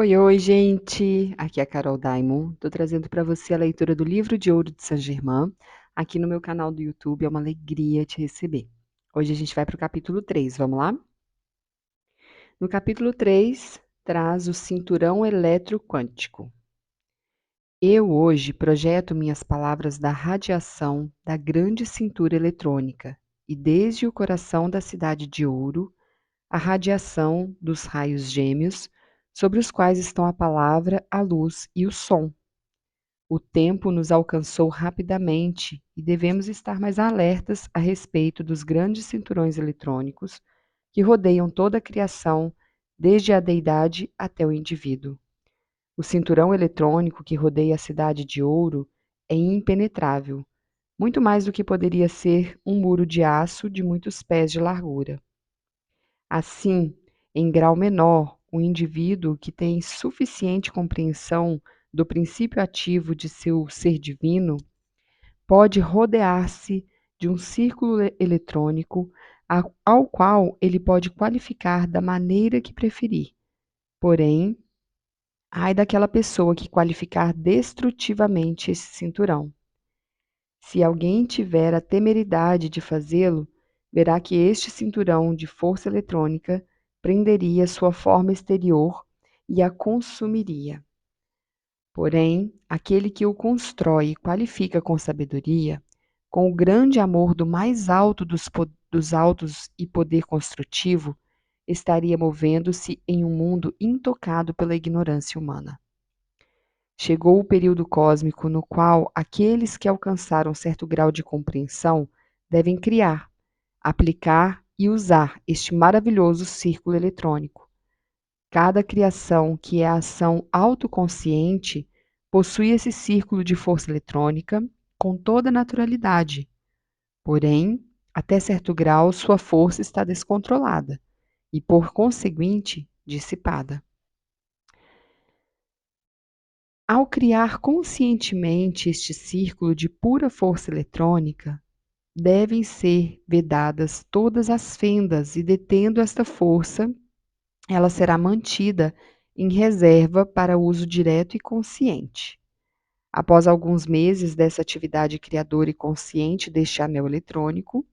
Oi, oi, gente! Aqui é a Carol Daimon. Estou trazendo para você a leitura do Livro de Ouro de Saint-Germain. Aqui no meu canal do YouTube, é uma alegria te receber. Hoje a gente vai para o capítulo 3, vamos lá? No capítulo 3, traz o cinturão eletroquântico. Eu hoje projeto minhas palavras da radiação da grande cintura eletrônica e desde o coração da cidade de Ouro, a radiação dos raios gêmeos, sobre os quais estão a palavra, a luz e o som. O tempo nos alcançou rapidamente e devemos estar mais alertas a respeito dos grandes cinturões eletrônicos que rodeiam toda a criação, desde a deidade até o indivíduo. O cinturão eletrônico que rodeia a cidade de Ouro é impenetrável, muito mais do que poderia ser um muro de aço de muitos pés de largura. Assim, em grau menor, o indivíduo que tem suficiente compreensão do princípio ativo de seu ser divino pode rodear-se de um círculo eletrônico ao qual ele pode qualificar da maneira que preferir. Porém, ai daquela pessoa que qualificar destrutivamente esse cinturão. Se alguém tiver a temeridade de fazê-lo, verá que este cinturão de força eletrônica prenderia sua forma exterior e a consumiria. Porém, aquele que o constrói e qualifica com sabedoria, com o grande amor do mais alto dos altos e poder construtivo, estaria movendo-se em um mundo intocado pela ignorância humana. Chegou o período cósmico no qual aqueles que alcançaram certo grau de compreensão devem criar, aplicar e usar este maravilhoso círculo eletrônico. Cada criação que é ação autoconsciente possui esse círculo de força eletrônica com toda naturalidade. Porém, até certo grau, sua força está descontrolada e, por conseguinte, dissipada. Ao criar conscientemente este círculo de pura força eletrônica, devem ser vedadas todas as fendas e, detendo esta força, ela será mantida em reserva para uso direto e consciente. Após alguns meses dessa atividade criadora e consciente deste anel eletrônico,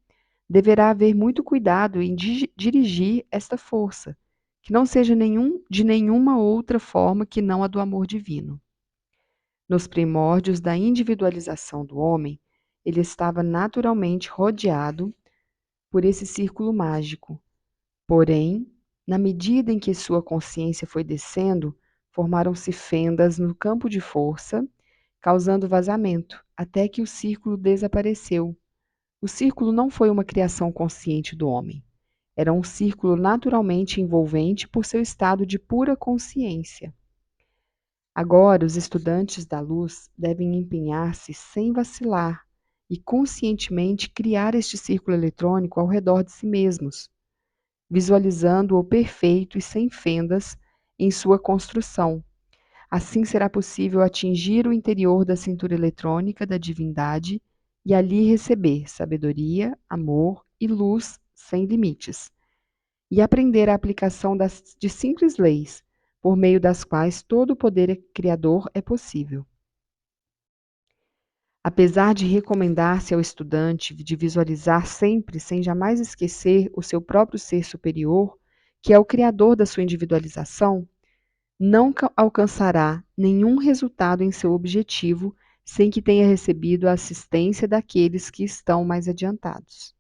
deverá haver muito cuidado em dirigir esta força, que não seja de nenhuma outra forma que não a do amor divino. Nos primórdios da individualização do homem, ele estava naturalmente rodeado por esse círculo mágico. Porém, na medida em que sua consciência foi descendo, formaram-se fendas no campo de força, causando vazamento, até que o círculo desapareceu. O círculo não foi uma criação consciente do homem. Era um círculo naturalmente envolvente por seu estado de pura consciência. Agora, os estudantes da luz devem empenhar-se sem vacilar e conscientemente criar este círculo eletrônico ao redor de si mesmos, visualizando-o perfeito e sem fendas em sua construção. Assim será possível atingir o interior da cintura eletrônica da divindade e ali receber sabedoria, amor e luz sem limites, e aprender a aplicação de simples leis, por meio das quais todo o poder criador é possível. Apesar de recomendar-se ao estudante de visualizar sempre, sem jamais esquecer, o seu próprio ser superior, que é o criador da sua individualização, não alcançará nenhum resultado em seu objetivo sem que tenha recebido a assistência daqueles que estão mais adiantados.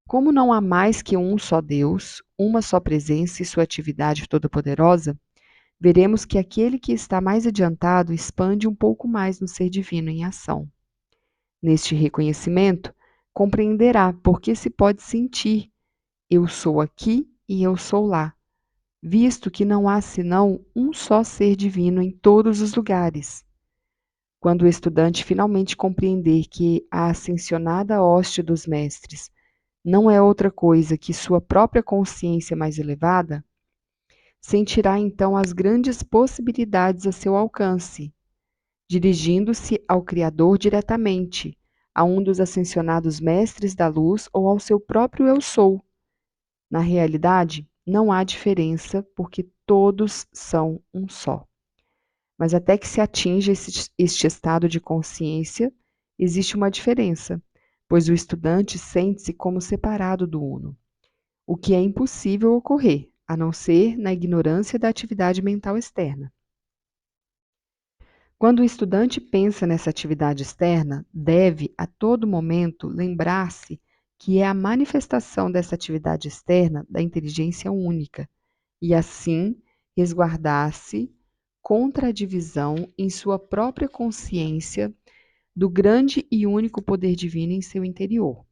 Como não há mais que um só Deus, uma só presença e sua atividade todopoderosa, veremos que aquele que está mais adiantado expande um pouco mais no ser divino em ação. Neste reconhecimento, compreenderá por que se pode sentir eu sou aqui e eu sou lá, visto que não há senão um só ser divino em todos os lugares. Quando o estudante finalmente compreender que a ascensionada hóstia dos mestres não é outra coisa que sua própria consciência mais elevada, sentirá então as grandes possibilidades a seu alcance, dirigindo-se ao Criador diretamente, a um dos ascensionados mestres da luz ou ao seu próprio eu sou. Na realidade, Não há diferença, porque todos são um só. Mas até que se atinja este estado de consciência, existe uma diferença, pois o estudante sente-se como separado do uno, o que é impossível ocorrer, a não ser na ignorância da atividade mental externa. Quando o estudante pensa nessa atividade externa, deve, a todo momento, lembrar-se que é a manifestação dessa atividade externa da inteligência única, e assim resguardar-se contra a divisão em sua própria consciência do grande e único poder divino em seu interior.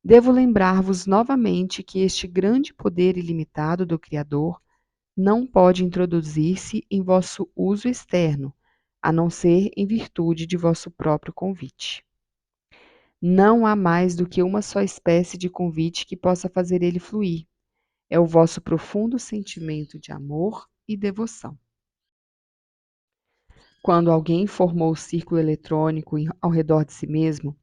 Devo lembrar-vos novamente que este grande poder ilimitado do Criador não pode introduzir-se em vosso uso externo, a não ser em virtude de vosso próprio convite. Não há mais do que uma só espécie de convite que possa fazer ele fluir. É o vosso profundo sentimento de amor e devoção. Quando alguém formou o círculo eletrônico ao redor de si mesmo,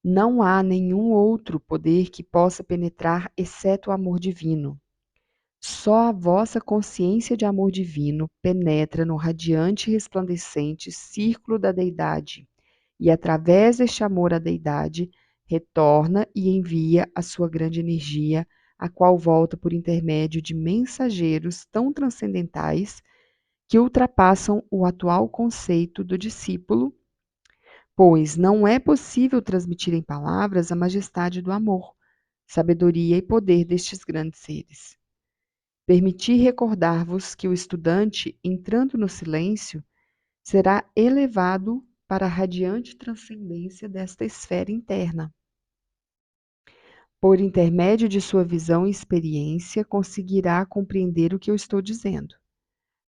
não há nenhum outro poder que possa penetrar exceto o amor divino. Só a vossa consciência de amor divino penetra no radiante e resplandecente círculo da deidade, e através deste amor à deidade, retorna e envia a sua grande energia, a qual volta por intermédio de mensageiros tão transcendentais que ultrapassam o atual conceito do discípulo, pois não é possível transmitir em palavras a majestade do amor, sabedoria e poder destes grandes seres. Permiti recordar-vos que o estudante, entrando no silêncio, será elevado para a radiante transcendência desta esfera interna. Por intermédio de sua visão e experiência, conseguirá compreender o que eu estou dizendo.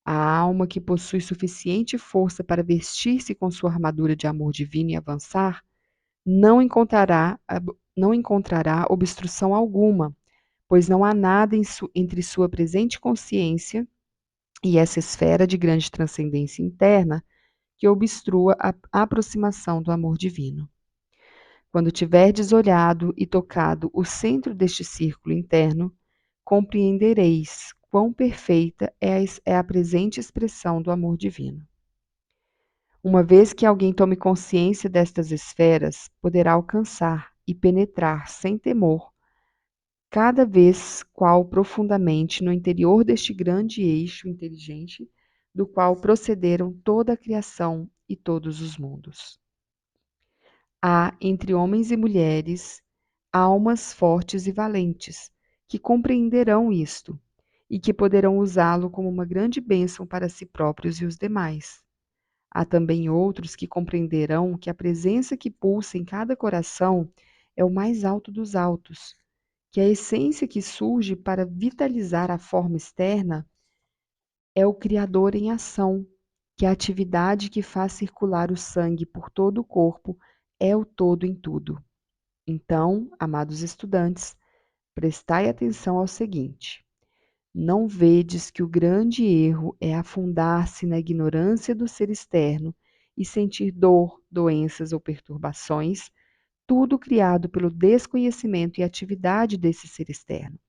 A alma que possui suficiente força para vestir-se com sua armadura de amor divino e avançar, não encontrará obstrução alguma, pois não há nada entre sua presente consciência e essa esfera de grande transcendência interna que obstrua a aproximação do amor divino. Quando tiverdes olhado e tocado o centro deste círculo interno, compreendereis quão perfeita é a presente expressão do amor divino. Uma vez que alguém tome consciência destas esferas, poderá alcançar e penetrar sem temor, cada vez qual profundamente no interior deste grande eixo inteligente, do qual procederam toda a criação e todos os mundos. Há entre homens e mulheres almas fortes e valentes, que compreenderão isto e que poderão usá-lo como uma grande bênção para si próprios e os demais. Há também outros que compreenderão que a presença que pulsa em cada coração é o mais alto dos altos, que a essência que surge para vitalizar a forma externa é o Criador em ação, que a atividade que faz circular o sangue por todo o corpo é o todo em tudo. Então, amados estudantes, prestai atenção ao seguinte: não vedes que o grande erro é afundar-se na ignorância do ser externo e sentir dor, doenças ou perturbações, tudo criado pelo desconhecimento e atividade desse ser externo,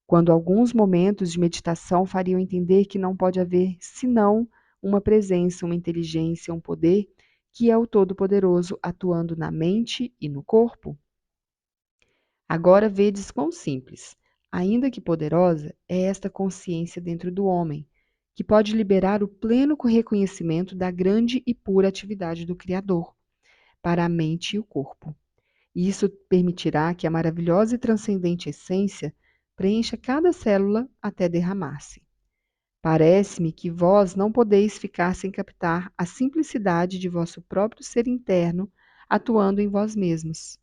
quando alguns momentos de meditação fariam entender que não pode haver senão uma presença, uma inteligência, um poder que é o Todo-Poderoso atuando na mente e no corpo? Agora vedes quão simples, ainda que poderosa, é esta consciência dentro do homem, que pode liberar o pleno reconhecimento da grande e pura atividade do Criador para a mente e o corpo. E isso permitirá que a maravilhosa e transcendente essência preencha cada célula até derramar-se. Parece-me que vós não podeis ficar sem captar a simplicidade de vosso próprio ser interno atuando em vós mesmos.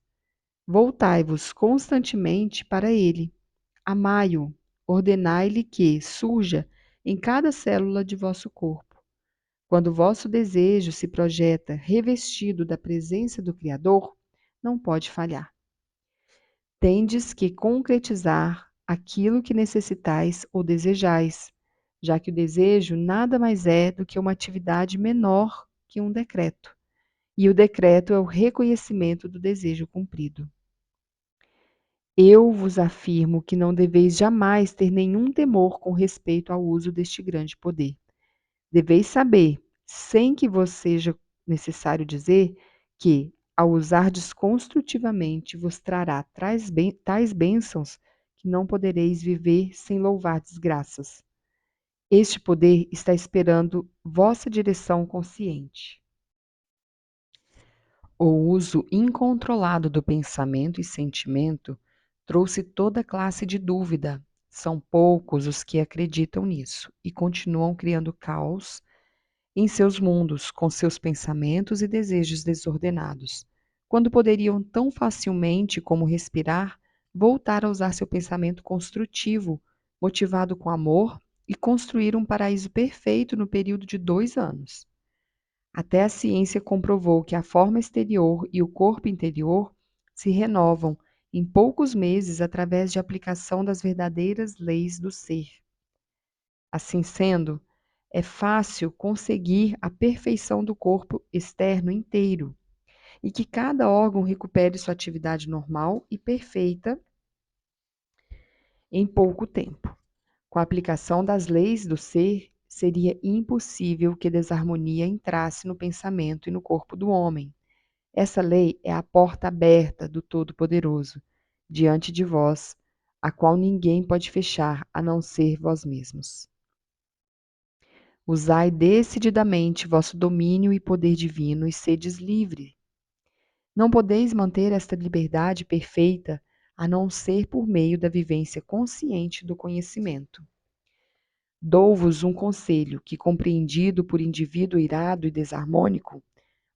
Voltai-vos constantemente para ele. Amai-o, ordenai-lhe que surja em cada célula de vosso corpo. Quando o vosso desejo se projeta revestido da presença do Criador, não pode falhar. Tendes que concretizar aquilo que necessitais ou desejais, já que o desejo nada mais é do que uma atividade menor que um decreto, e o decreto é o reconhecimento do desejo cumprido. Eu vos afirmo que não deveis jamais ter nenhum temor com respeito ao uso deste grande poder. Deveis saber, sem que vos seja necessário dizer, que, ao usardes construtivamente, vos trará tais bênçãos que não podereis viver sem louvardes graças. Este poder está esperando vossa direção consciente. O uso incontrolado do pensamento e sentimento trouxe toda classe de dúvida. São poucos os que acreditam nisso e continuam criando caos em seus mundos, com seus pensamentos e desejos desordenados, quando poderiam tão facilmente como respirar voltar a usar seu pensamento construtivo, motivado com amor, e construir um paraíso perfeito no período de 2 anos. Até a ciência comprovou que a forma exterior e o corpo interior se renovam em poucos meses através de aplicação das verdadeiras leis do ser. Assim sendo, é fácil conseguir a perfeição do corpo externo inteiro e que cada órgão recupere sua atividade normal e perfeita em pouco tempo. Com a aplicação das leis do ser, seria impossível que desarmonia entrasse no pensamento e no corpo do homem. Essa lei é a porta aberta do Todo-Poderoso diante de vós, a qual ninguém pode fechar a não ser vós mesmos. Usai decididamente vosso domínio e poder divino e sedes livre. Não podeis manter esta liberdade perfeita a não ser por meio da vivência consciente do conhecimento. Dou-vos um conselho que, compreendido por indivíduo irado e desarmônico,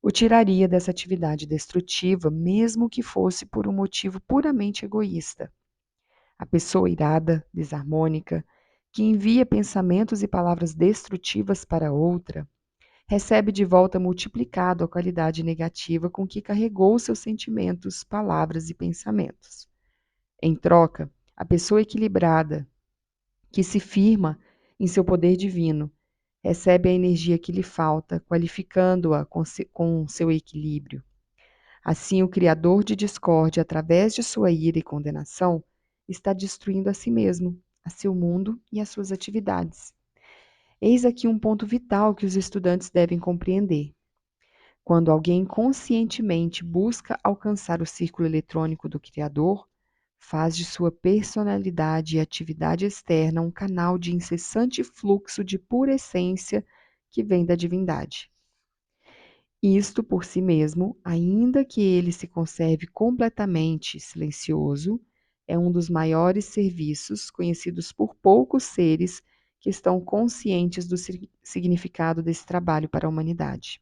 o tiraria dessa atividade destrutiva, mesmo que fosse por um motivo puramente egoísta. A pessoa irada, desarmônica, que envia pensamentos e palavras destrutivas para outra, recebe de volta multiplicado a qualidade negativa com que carregou seus sentimentos, palavras e pensamentos. Em troca, a pessoa equilibrada, que se firma em seu poder divino, recebe a energia que lhe falta, qualificando-a com seu equilíbrio. Assim, o criador de discórdia, através de sua ira e condenação, está destruindo a si mesmo, a seu mundo e as suas atividades. Eis aqui um ponto vital que os estudantes devem compreender. Quando alguém conscientemente busca alcançar o círculo eletrônico do Criador, faz de sua personalidade e atividade externa um canal de incessante fluxo de pura essência que vem da divindade. Isto por si mesmo, ainda que ele se conserve completamente silencioso, é um dos maiores serviços conhecidos por poucos seres que estão conscientes do significado desse trabalho para a humanidade.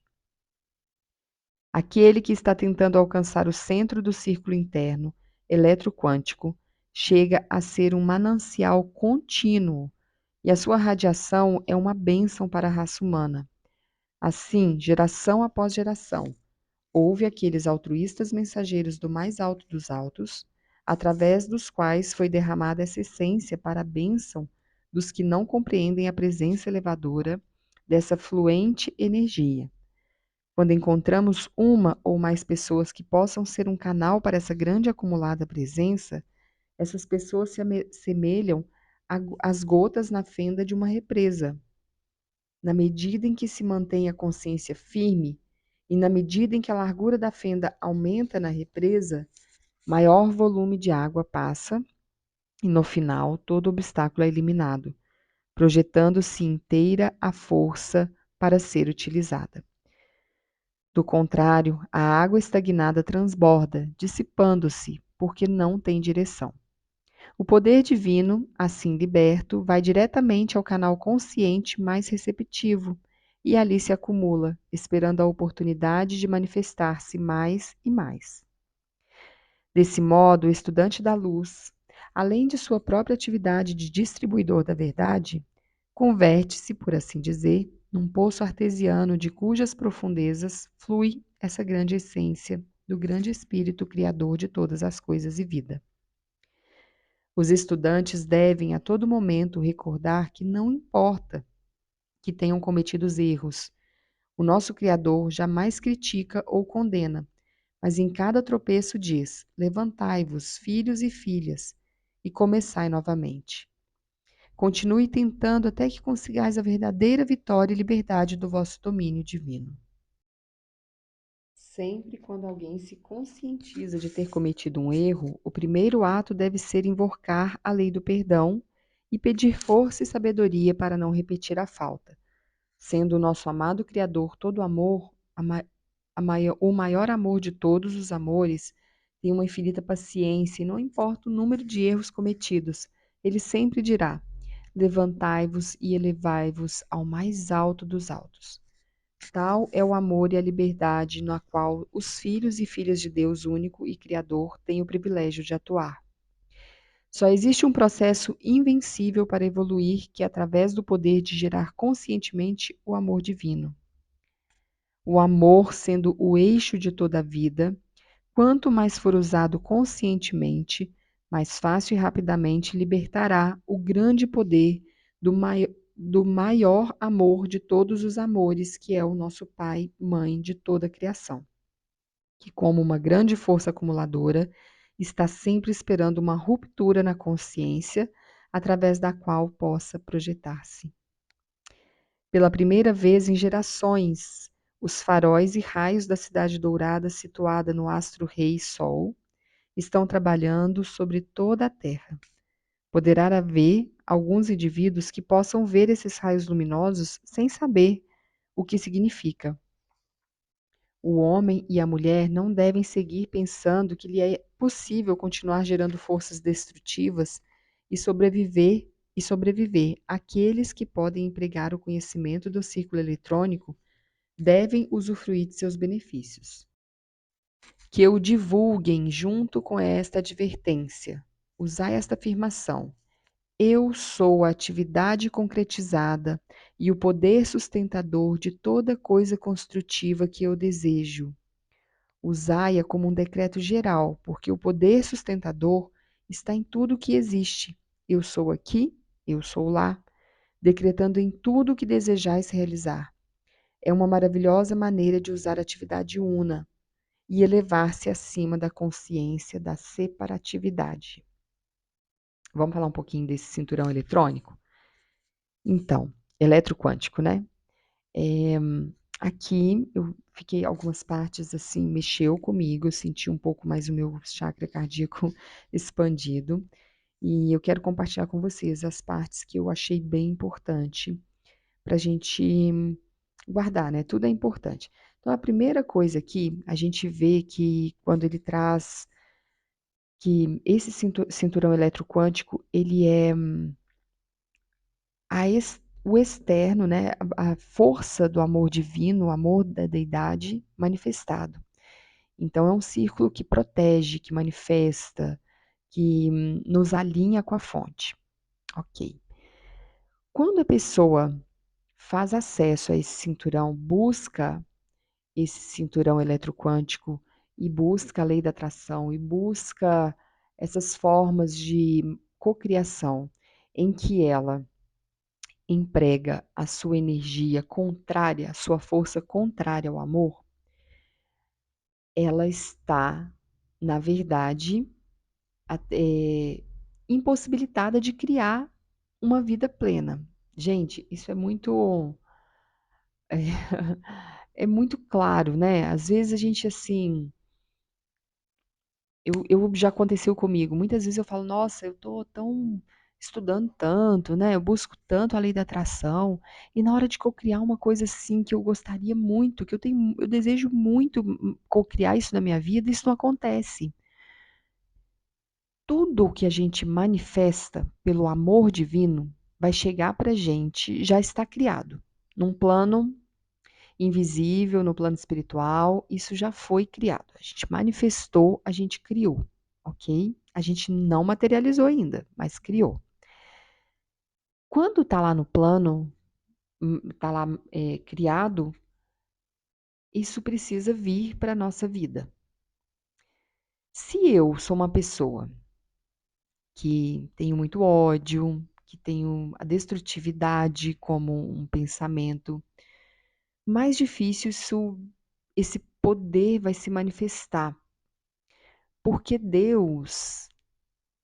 Aquele que está tentando alcançar o centro do círculo interno, eletroquântico, chega a ser um manancial contínuo, e a sua radiação é uma bênção para a raça humana. Assim, geração após geração, houve aqueles altruístas mensageiros do mais alto dos altos, através dos quais foi derramada essa essência para a bênção dos que não compreendem a presença elevadora dessa fluente energia. Quando encontramos uma ou mais pessoas que possam ser um canal para essa grande acumulada presença, essas pessoas se semelham às gotas na fenda de uma represa. Na medida em que se mantém a consciência firme e na medida em que a largura da fenda aumenta na represa, maior volume de água passa e, no final, todo obstáculo é eliminado, projetando-se inteira a força para ser utilizada. Do contrário, a água estagnada transborda, dissipando-se, porque não tem direção. O poder divino, assim liberto, vai diretamente ao canal consciente mais receptivo e ali se acumula, esperando a oportunidade de manifestar-se mais e mais. Desse modo, o estudante da luz, além de sua própria atividade de distribuidor da verdade, converte-se, por assim dizer, num poço artesiano de cujas profundezas flui essa grande essência do grande Espírito Criador de todas as coisas e vida. Os estudantes devem a todo momento recordar que não importa que tenham cometido erros, o nosso Criador jamais critica ou condena, mas em cada tropeço diz: levantai-vos, filhos e filhas, e começai novamente. Continue tentando até que consigais a verdadeira vitória e liberdade do vosso domínio divino. Sempre quando alguém se conscientiza de ter cometido um erro, o primeiro ato deve ser invocar a lei do perdão e pedir força e sabedoria para não repetir a falta. Sendo o nosso amado Criador todo amor, o maior amor de todos os amores, tem uma infinita paciência e não importa o número de erros cometidos, ele sempre dirá: levantai-vos e elevai-vos ao mais alto dos altos. Tal é o amor e a liberdade na qual os filhos e filhas de Deus único e Criador têm o privilégio de atuar. Só existe um processo invencível para evoluir, que é através do poder de gerar conscientemente o amor divino. O amor sendo o eixo de toda a vida, quanto mais for usado conscientemente, mais fácil e rapidamente libertará o grande poder do maior amor de todos os amores, que é o nosso Pai, Mãe de toda a criação, que, como uma grande força acumuladora, está sempre esperando uma ruptura na consciência, através da qual possa projetar-se. Pela primeira vez em gerações, os faróis e raios da cidade dourada, situada no astro-rei Sol, estão trabalhando sobre toda a Terra. Poderá haver alguns indivíduos que possam ver esses raios luminosos sem saber o que significa. O homem e a mulher não devem seguir pensando que lhe é possível continuar gerando forças destrutivas e sobreviver. Aqueles que podem empregar o conhecimento do círculo eletrônico devem usufruir de seus benefícios. Que o divulguem junto com esta advertência. Usai esta afirmação: eu sou a atividade concretizada e o poder sustentador de toda coisa construtiva que eu desejo. Usai-a como um decreto geral, porque o poder sustentador está em tudo o que existe. Eu sou aqui, eu sou lá, decretando em tudo o que desejais realizar. É uma maravilhosa maneira de usar a atividade una e elevar-se acima da consciência da separatividade. Vamos falar um pouquinho desse cinturão eletrônico? Então, eletroquântico, né? É, aqui eu fiquei algumas partes assim, mexeu comigo, eu senti um pouco mais o meu chakra cardíaco expandido. E eu quero compartilhar com vocês as partes que eu achei bem importante para a gente guardar, né? Tudo é importante. Então, a primeira coisa aqui, a gente vê que quando ele traz que esse cinturão eletroquântico, ele é o externo, né? A força do amor divino, o amor da deidade manifestado. Então, é um círculo que protege, que manifesta, que nos alinha com a fonte. Ok. Quando a pessoa faz acesso a esse cinturão, busca esse cinturão eletroquântico e busca a lei da atração e busca essas formas de cocriação em que ela emprega a sua energia contrária, a sua força contrária ao amor, ela está, na verdade, impossibilitada de criar uma vida plena. Gente, isso é muito é, é muito claro, né? Às vezes a gente assim, já aconteceu comigo. Muitas vezes eu falo, nossa, eu tô tão estudando tanto, né? Eu busco tanto a lei da atração, e na hora de cocriar uma coisa assim que eu gostaria muito, eu desejo muito cocriar isso na minha vida, isso não acontece. Tudo o que a gente manifesta pelo amor divino vai chegar pra gente, já está criado, num plano invisível, no plano espiritual, isso já foi criado. A gente manifestou, a gente criou, ok? A gente não materializou ainda, mas criou. Quando está lá no plano, está lá criado, isso precisa vir para a nossa vida. Se eu sou uma pessoa que tenho muito ódio, que tenho a destrutividade como um pensamento, mais difícil esse poder vai se manifestar, porque Deus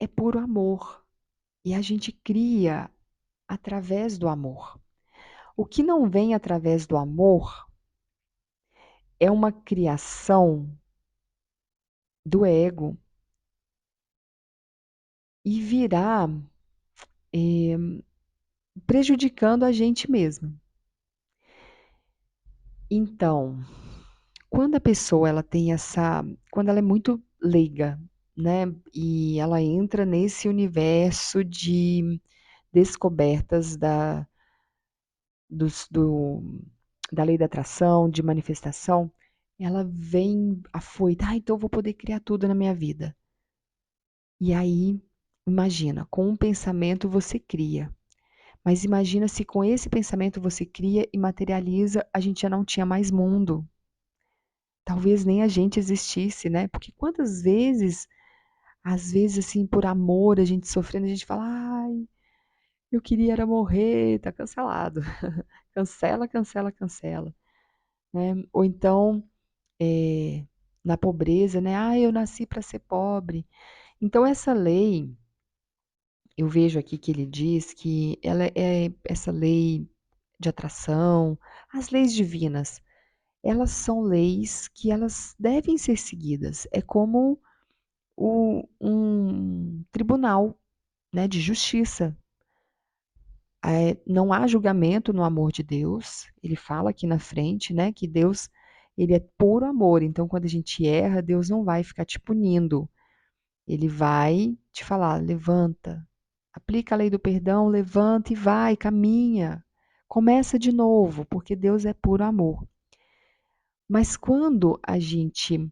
é puro amor e a gente cria através do amor. O que não vem através do amor é uma criação do ego e virá prejudicando a gente mesmo. Então, quando a pessoa ela tem quando ela é muito leiga, né, e ela entra nesse universo de descobertas dos do da lei da atração, de manifestação, ela vem afoita: "Ah, então eu vou poder criar tudo na minha vida". E aí, imagina, com um pensamento você cria, mas imagina se com esse pensamento você cria e materializa, a gente já não tinha mais mundo. Talvez nem a gente existisse, né, porque quantas vezes, às vezes, assim, por amor, a gente sofrendo, a gente fala: "Ai, eu queria era morrer", tá cancelado. Cancela, cancela, cancela, né. Ou então, na pobreza, né: "Ah, eu nasci para ser pobre". Então essa lei, eu vejo aqui que ele diz que ela é essa lei de atração, as leis divinas, elas são leis que elas devem ser seguidas. É como um tribunal, né, de justiça. Não há julgamento no amor de Deus, ele fala aqui na frente, né, que Deus, ele é puro amor, então quando a gente erra, Deus não vai ficar te punindo, ele vai te falar: "Levanta, aplica a lei do perdão, levanta e vai, caminha, começa de novo", porque Deus é puro amor. Mas quando a gente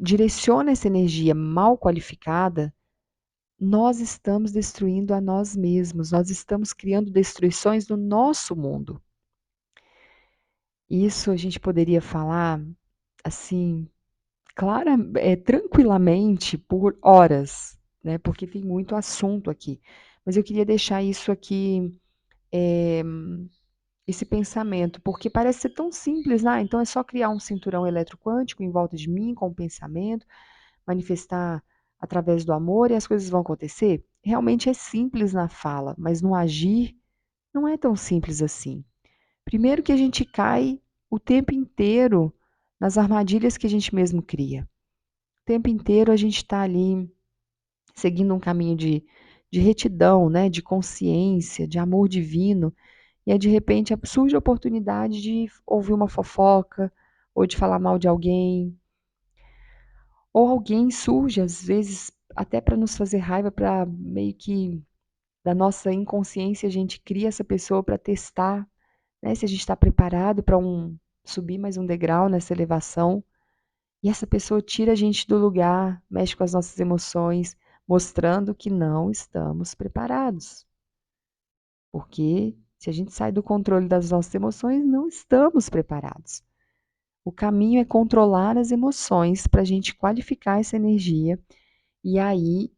direciona essa energia mal qualificada, nós estamos destruindo a nós mesmos, nós estamos criando destruições no nosso mundo. Isso a gente poderia falar, assim, tranquilamente por horas, né, porque tem muito assunto aqui. Mas eu queria deixar isso aqui, eh, esse pensamento, porque parece ser tão simples, ah, então é só criar um cinturão eletroquântico em volta de mim com o pensamento, manifestar através do amor e as coisas vão acontecer? Realmente é simples na fala, mas no agir não é tão simples assim. Primeiro que a gente cai o tempo inteiro nas armadilhas que a gente mesmo cria. O tempo inteiro a gente está ali seguindo um caminho de retidão, né, de consciência, de amor divino, e aí de repente surge a oportunidade de ouvir uma fofoca, ou de falar mal de alguém, ou alguém surge, às vezes, até para nos fazer raiva, para meio que da nossa inconsciência a gente cria essa pessoa para testar, né, se a gente está preparado para subir mais um degrau nessa elevação, e essa pessoa tira a gente do lugar, mexe com as nossas emoções, mostrando que não estamos preparados. Porque se a gente sai do controle das nossas emoções, não estamos preparados. O caminho é controlar as emoções para a gente qualificar essa energia e aí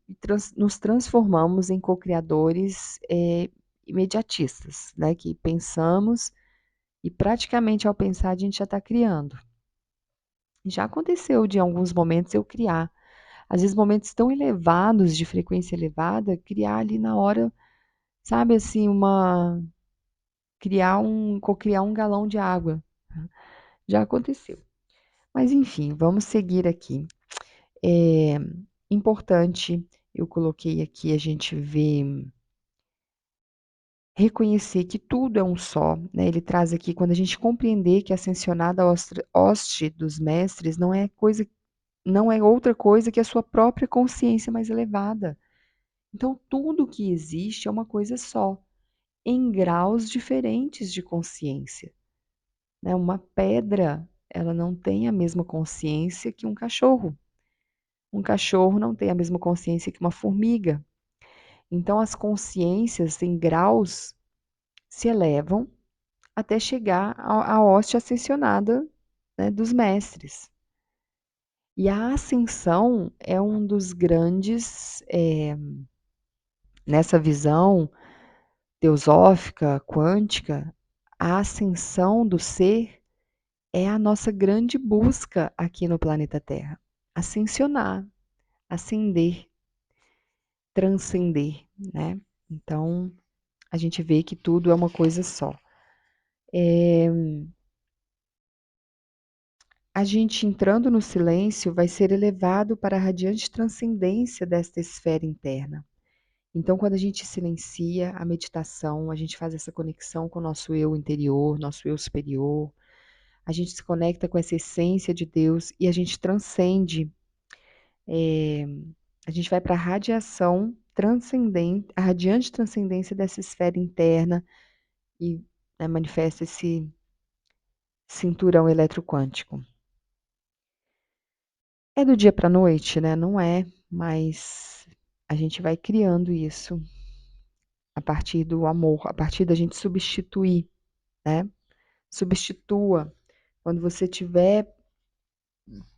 nos transformamos em co-criadores imediatistas, né? Que pensamos e praticamente ao pensar a gente já está criando. Já aconteceu de em alguns momentos eu criar, às vezes momentos tão elevados, de frequência elevada, criar ali na hora, sabe assim, cocriar um galão de água. Já aconteceu. Mas enfim, vamos seguir aqui. É importante, eu coloquei aqui, a gente ver, reconhecer que tudo é um só, né? Ele traz aqui, quando a gente compreender que a ascensionada hoste dos mestres não é outra coisa que a sua própria consciência mais elevada. Então, tudo que existe é uma coisa só, em graus diferentes de consciência, né? Uma pedra, ela não tem a mesma consciência que um cachorro. Um cachorro não tem a mesma consciência que uma formiga. Então, as consciências em graus se elevam até chegar à hoste ascensionada, né, dos mestres. E a ascensão é um dos grandes, nessa visão teosófica, quântica, a ascensão do ser é a nossa grande busca aqui no planeta Terra. Ascensionar, ascender, transcender, né? Então, a gente vê que tudo é uma coisa só. A gente entrando no silêncio vai ser elevado para a radiante transcendência desta esfera interna. Então, quando a gente silencia a meditação, a gente faz essa conexão com o nosso eu interior, nosso eu superior, a gente se conecta com essa essência de Deus e a gente transcende, a gente vai para a radiação transcendente, a radiante transcendência dessa esfera interna e, né, manifesta esse cinturão eletroquântico. É do dia para a noite, né? Não é, mas a gente vai criando isso a partir do amor, a partir da gente substituir, né? Substitua. Quando você estiver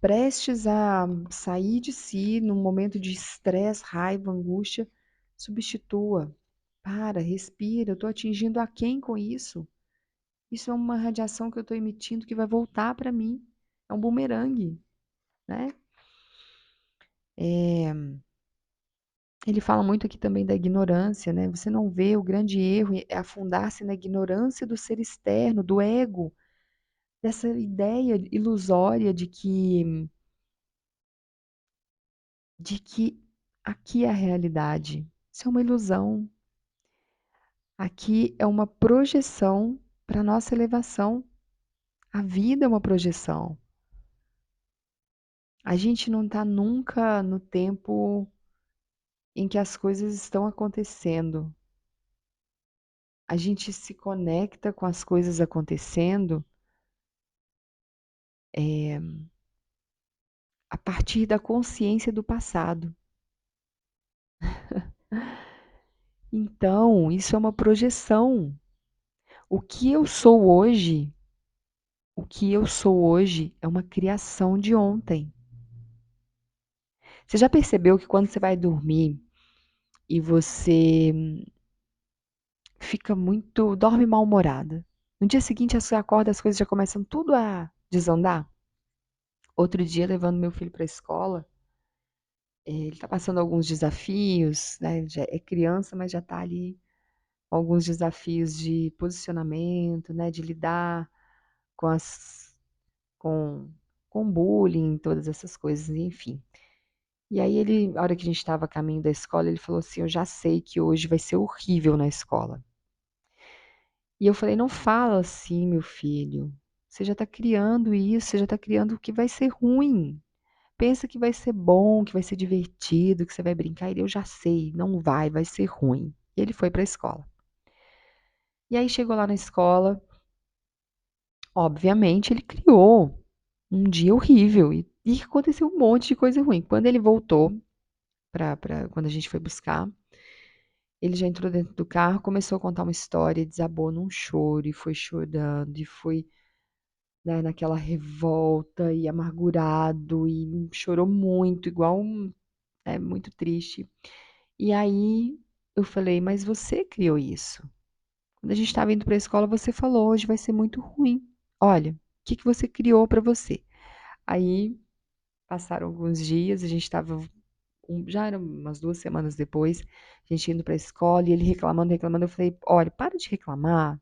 prestes a sair de si, num momento de estresse, raiva, angústia, substitua. Para, respira. Eu estou atingindo a quem com isso? Isso é uma radiação que eu estou emitindo que vai voltar para mim. É um bumerangue, né? Ele fala muito aqui também da ignorância, né? Você não vê o grande erro é afundar-se na ignorância do ser externo, do ego, dessa ideia ilusória de que aqui é a realidade. Isso é uma ilusão. Aqui é uma projeção para a nossa elevação. A vida é uma projeção. A gente não está nunca no tempo em que as coisas estão acontecendo. A gente se conecta com as coisas acontecendo a partir da consciência do passado. Então, isso é uma projeção. O que eu sou hoje, o que eu sou hoje é uma criação de ontem. Você já percebeu que quando você vai dormir e você dorme mal-humorada, no dia seguinte você acorda, as coisas já começam tudo a desandar? Outro dia, levando meu filho para a escola, ele está passando alguns desafios, né? Ele já é criança, mas já está ali com alguns desafios de posicionamento, né? De lidar com com, com bullying, todas essas coisas, enfim. E aí a hora que a gente estava a caminho da escola, ele falou assim: eu já sei que hoje vai ser horrível na escola. E eu falei: não fala assim, meu filho. Você já está criando isso, você já está criando o que vai ser ruim. Pensa que vai ser bom, que vai ser divertido, que você vai brincar. E eu já sei, não vai, vai ser ruim. E ele foi para a escola. E aí chegou lá na escola, obviamente ele criou um dia horrível e aconteceu um monte de coisa ruim. Quando ele voltou, quando a gente foi buscar, ele já entrou dentro do carro, começou a contar uma história, desabou num choro e foi chorando e foi, né, naquela revolta e amargurado e chorou muito, muito triste. E aí eu falei, mas você criou isso. Quando a gente estava indo para a escola, você falou, hoje vai ser muito ruim. Olha, o que que você criou para você? Aí passaram alguns dias, a gente estava, já eram umas 2 semanas depois, a gente indo para a escola e ele reclamando, reclamando. Eu falei, olha, para de reclamar.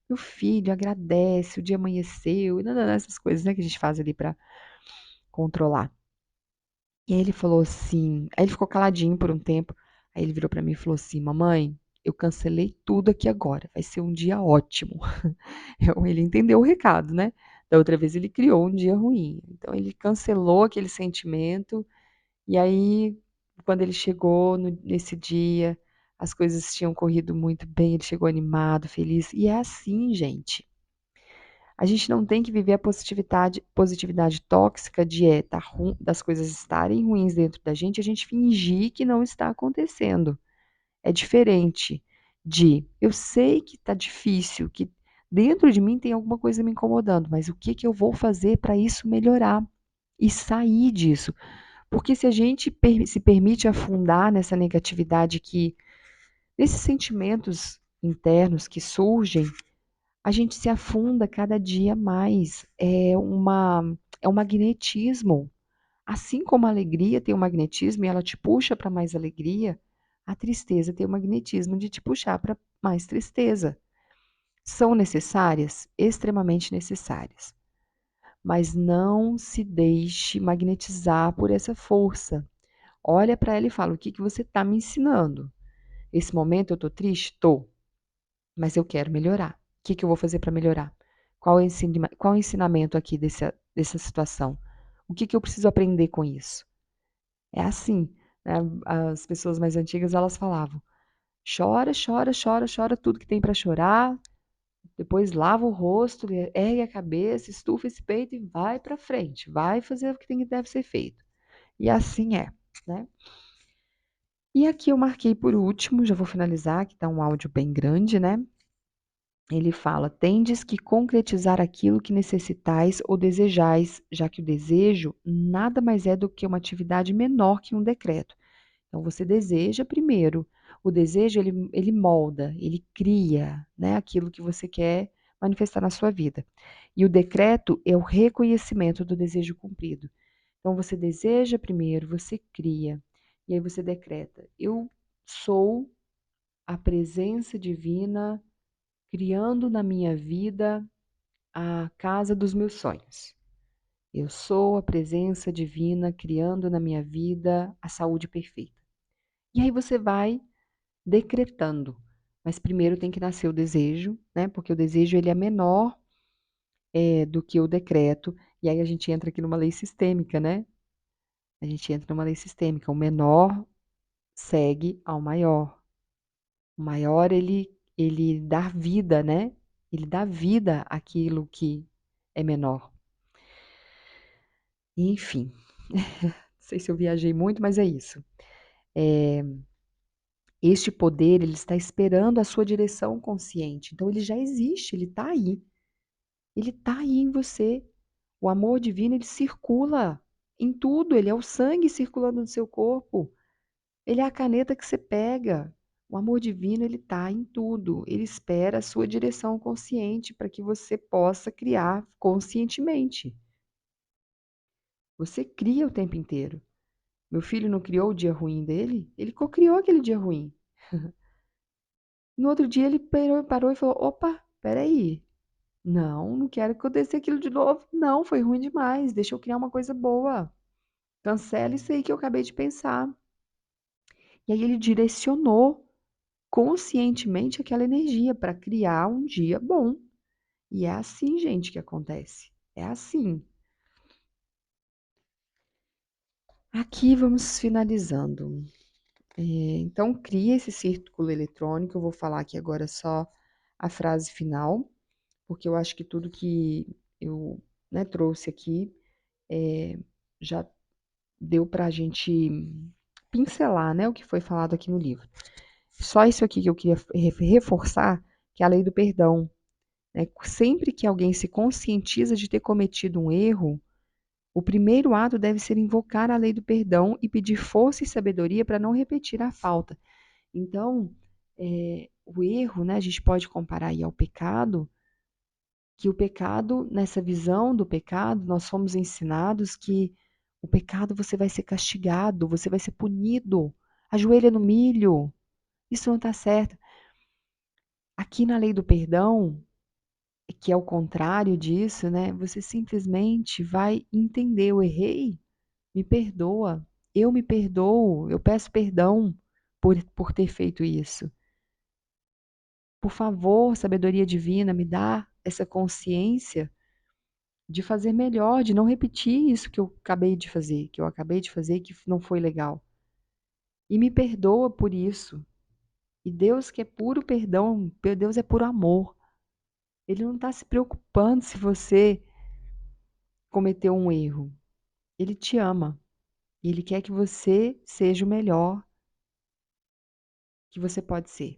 Meu filho, agradece, o dia amanheceu, e não, essas coisas, né, que a gente faz ali para controlar. E aí ele falou assim, aí ele ficou caladinho por um tempo, aí ele virou para mim e falou assim, mamãe, eu cancelei tudo aqui agora, vai ser um dia ótimo. Ele entendeu o recado, né? Da outra vez ele criou um dia ruim. Então ele cancelou aquele sentimento, e aí, quando ele chegou nesse dia, as coisas tinham corrido muito bem, ele chegou animado, feliz. E é assim, gente. A gente não tem que viver a positividade tóxica de das coisas estarem ruins dentro da gente, a gente fingir que não está acontecendo. É diferente de eu sei que está difícil, que dentro de mim tem alguma coisa me incomodando, mas o que que eu vou fazer para isso melhorar e sair disso? Porque se a gente se permite afundar nessa negatividade nesses sentimentos internos que surgem, A gente se afunda cada dia mais. É um magnetismo. Assim como a alegria tem um magnetismo e ela te puxa para mais alegria, a tristeza tem o magnetismo de te puxar para mais tristeza. São necessárias? Extremamente necessárias. Mas não se deixe magnetizar por essa força. Olha para ela e fala: o que que você está me ensinando? Esse momento eu estou triste? Estou, mas eu quero melhorar. O que que eu vou fazer para melhorar? Qual é o ensinamento aqui dessa situação? O que que eu preciso aprender com isso? É assim, né? As pessoas mais antigas elas falavam: chora, chora, chora, chora tudo que tem para chorar, depois lava o rosto, ergue a cabeça, estufa esse peito e vai para frente, vai fazer o que deve ser feito. E assim é, né? E aqui eu marquei por último, já vou finalizar, que tá um áudio bem grande, né? Ele fala: tendes que concretizar aquilo que necessitais ou desejais, já que o desejo nada mais é do que uma atividade menor que um decreto. Então, você deseja primeiro. O desejo, ele molda, ele cria, né, aquilo que você quer manifestar na sua vida. E o decreto é o reconhecimento do desejo cumprido. Então, você deseja primeiro, você cria, e aí você decreta: eu sou a presença divina criando na minha vida a casa dos meus sonhos. Eu sou a presença divina criando na minha vida a saúde perfeita. E aí você vai decretando. Mas primeiro tem que nascer o desejo, né? Porque o desejo ele é menor do que o decreto. E aí a gente entra aqui numa lei sistêmica, né? A gente entra numa lei sistêmica. O menor segue ao maior. O maior ele dá vida, né? Ele dá vida àquilo que é menor. Enfim, não sei se eu viajei muito, mas é isso. Este poder, ele está esperando a sua direção consciente. Então, ele já existe, ele está aí. Ele está aí em você. O amor divino, ele circula em tudo. Ele é o sangue circulando no seu corpo. Ele é a caneta que você pega. O amor divino, ele está em tudo. Ele espera a sua direção consciente para que você possa criar conscientemente. Você cria o tempo inteiro. Meu filho não criou o dia ruim dele? Ele co-criou aquele dia ruim. No outro dia ele parou e falou: opa, peraí. Não, não quero que aconteça aquilo de novo. Não, foi ruim demais. Deixa eu criar uma coisa boa. Cancela isso aí que eu acabei de pensar. E aí ele direcionou conscientemente aquela energia para criar um dia bom. E é assim, gente, que acontece. É assim. Aqui vamos finalizando. Então, cria esse círculo eletrônico. Eu vou falar aqui agora só a frase final, porque eu acho que tudo que eu, né, trouxe aqui já deu para a gente pincelar, né, o que foi falado aqui no livro. Só isso aqui que eu queria reforçar, que é a lei do perdão. Né? Sempre que alguém se conscientiza de ter cometido um erro, o primeiro ato deve ser invocar a lei do perdão e pedir força e sabedoria para não repetir a falta. Então, o erro, né, a gente pode comparar aí ao pecado, que o pecado, nessa visão do pecado, nós fomos ensinados que o pecado você vai ser castigado, você vai ser punido. Ajoelha no milho. Isso não está certo. Aqui na lei do perdão, que é o contrário disso, né? Você simplesmente vai entender, eu errei, me perdoa. Eu me perdoo, eu peço perdão por ter feito isso. Por favor, sabedoria divina, me dá essa consciência de fazer melhor, de não repetir isso que eu acabei de fazer, que eu acabei de fazer que não foi legal. E me perdoa por isso. E Deus que é puro perdão, Deus é puro amor. Ele não está se preocupando se você cometeu um erro. Ele te ama. E ele quer que você seja o melhor que você pode ser.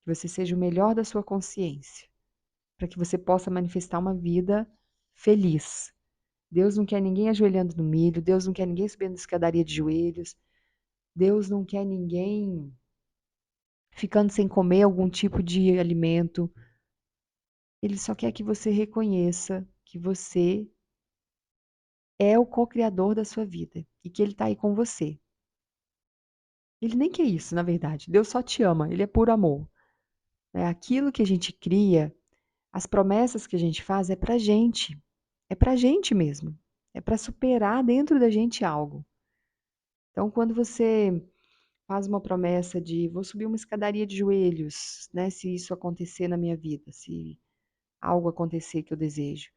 Que você seja o melhor da sua consciência. Para que você possa manifestar uma vida feliz. Deus não quer ninguém ajoelhando no milho. Deus não quer ninguém subindo a escadaria de joelhos. Deus não quer ninguém ficando sem comer algum tipo de alimento. Ele só quer que você reconheça que você é o co-criador da sua vida e que ele está aí com você. Ele nem quer isso, na verdade. Deus só te ama, ele é puro amor. É aquilo que a gente cria, as promessas que a gente faz é pra gente. É pra gente mesmo. É para superar dentro da gente algo. Então, quando você faz uma promessa de vou subir uma escadaria de joelhos, né, se isso acontecer na minha vida, se algo acontecer que eu desejo,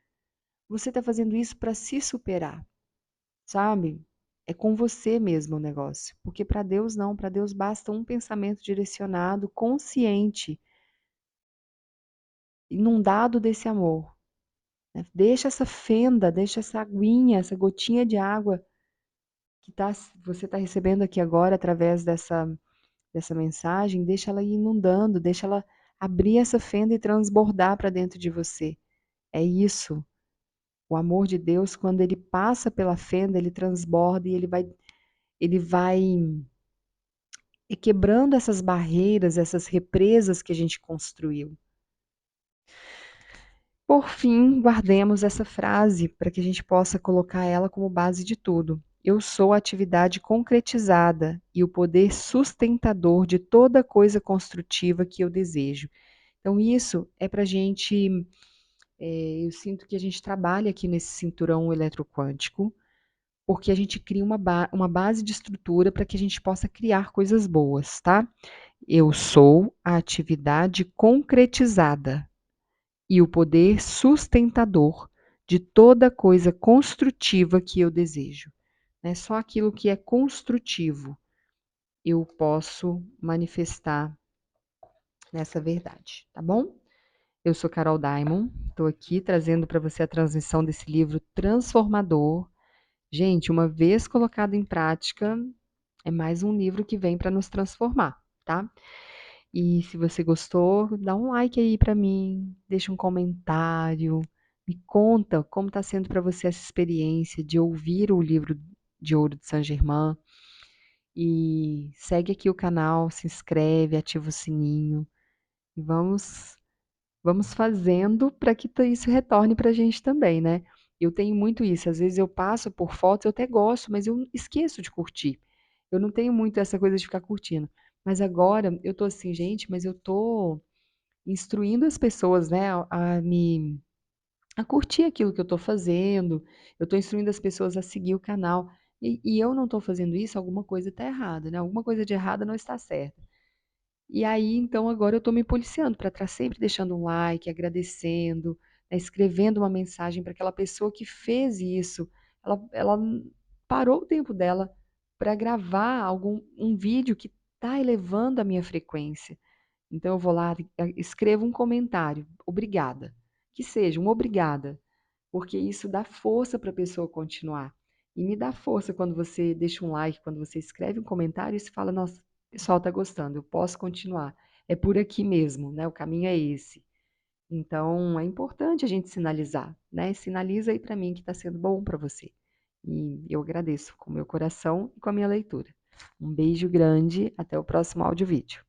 você está fazendo isso para se superar, sabe? É com você mesmo o negócio, porque para Deus não, para Deus basta um pensamento direcionado, consciente, inundado desse amor, né? Deixa essa fenda, deixa essa aguinha, essa gotinha de água que você está recebendo aqui agora através dessa mensagem, deixa ela ir inundando, deixa ela abrir essa fenda e transbordar para dentro de você. É isso. O amor de Deus, quando ele passa pela fenda, ele transborda e ele vai quebrando essas barreiras, essas represas que a gente construiu. Por fim, guardemos essa frase para que a gente possa colocar ela como base de tudo. Eu sou a atividade concretizada e o poder sustentador de toda coisa construtiva que eu desejo. Então, isso é para a gente. Eu sinto que a gente trabalha aqui nesse cinturão eletroquântico, porque a gente cria uma base de estrutura para que a gente possa criar coisas boas, tá? Eu sou a atividade concretizada e o poder sustentador de toda coisa construtiva que eu desejo. Né? Só aquilo que é construtivo eu posso manifestar nessa verdade, tá bom? Eu sou Carol Diamond, estou aqui trazendo para você a transmissão desse livro transformador. Gente, uma vez colocado em prática, é mais um livro que vem para nos transformar, tá? E se você gostou, dá um like aí para mim, deixa um comentário, me conta como está sendo para você essa experiência de ouvir o livro de Ouro de Saint-Germain. E segue aqui o canal, se inscreve, ativa o sininho e vamos fazendo para que isso retorne para a gente também, né? Eu tenho muito isso. Às vezes eu passo por fotos, eu até gosto, mas eu esqueço de curtir. Eu não tenho muito essa coisa de ficar curtindo. Mas agora eu tô assim, gente, mas eu tô instruindo as pessoas, né, a curtir aquilo que eu tô fazendo. Eu tô instruindo as pessoas a seguir o canal. E eu não tô fazendo isso, alguma coisa tá errada, né? Alguma coisa de errada não está certa. E aí, então, agora eu estou me policiando para estar sempre deixando um like, agradecendo, né, escrevendo uma mensagem para aquela pessoa que fez isso. Ela parou o tempo dela para gravar um vídeo que está elevando a minha frequência. Então, eu vou lá, escrevo um comentário, obrigada. Que seja um obrigada, porque isso dá força para a pessoa continuar. E me dá força quando você deixa um like, quando você escreve um comentário e se fala, nossa, o pessoal está gostando, eu posso continuar. É por aqui mesmo, né? O caminho é esse. Então, é importante a gente sinalizar, né? Sinaliza aí para mim que está sendo bom para você. E eu agradeço com o meu coração e com a minha leitura. Um beijo grande, até o próximo áudio vídeo.